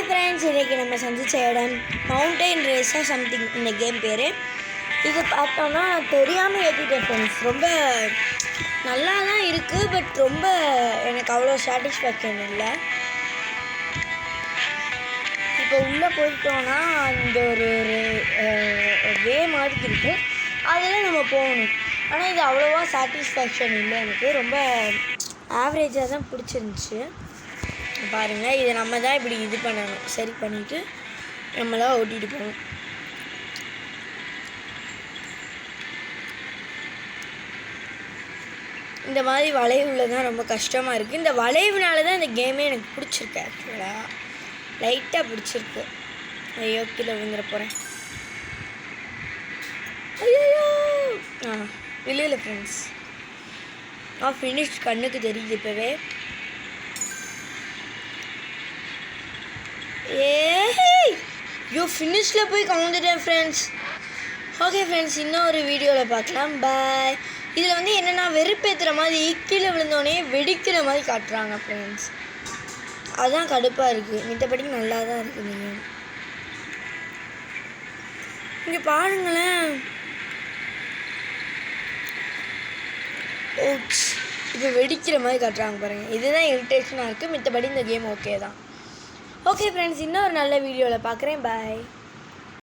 Hi friends, இன்றைக்கி நம்ம சந்தித்த இடம் மவுண்டைன் ரேஸாக சம்திங் இந்த கேம் பேர். இது பார்த்தோன்னா தெரியாமல் ஏற்றிட்டேன் ஃப்ரெண்ட்ஸ். ரொம்ப நல்லா தான் இருக்குது, பட் ரொம்ப எனக்கு அவ்வளோ சாட்டிஸ்ஃபேக்ஷன் இல்லை. இப்போ உள்ளே போயிட்டோன்னா அந்த ஒரு வே மாதிரி இருக்குது, அதில் நம்ம போகணும். ஆனால் இது அவ்வளோவா சாட்டிஸ்ஃபேக்ஷன் இல்லை, எனக்கு ரொம்ப ஆவரேஜாக தான் பிடிச்சிருந்துச்சி. பாருங்கள், இதை நம்ம தான் இப்படி இது பண்ணணும், சரி பண்ணிவிட்டு நம்ம தான் ஓட்டிகிட்டு போகணும். இந்த மாதிரி வளைவில் தான் ரொம்ப கஷ்டமாக இருக்குது. இந்த வளைவுனால தான் இந்த கேமே எனக்கு பிடிச்சிருக்கு. ஆக்சுவலாக லைட்டாக பிடிச்சிருக்கு. ஐயோ, கீழே விழுந்துட போகிறேன். ஐயோ இல்லை ஃப்ரெண்ட்ஸ், ஃபினிஷ் கண்ணுக்கு தெரியுது இப்போவே. ஃபினிஷில் போய் கவுந்துட்டேன் ஃப்ரெண்ட்ஸ். ஓகே ஃப்ரெண்ட்ஸ், இன்னும் ஒரு வீடியோவில் பார்க்கலாம். பாய். இதில் வந்து என்னென்னா வெறுப்பேற்றுற மாதிரி கீழே விழுந்தோடனே வெடிக்கிற மாதிரி காட்டுறாங்க ஃப்ரெண்ட்ஸ். அதுதான் கடுப்பாக இருக்குது. மித்தபடிக்கு நல்லா தான் இருக்குது. நீங்கள் இங்கே பாருங்களேன். ஓட்ஸ், இப்போ வெடிக்கிற மாதிரி காட்டுறாங்க பாருங்கள். இதுதான் இரிட்டேஷனாக இருக்குது. மித்தபடி இந்த கேம் ஓகே தான். ஓகே ஃப்ரெண்ட்ஸ், இன்னும் ஒரு நல்ல வீடியோவில் பார்க்குறேன். பாய்.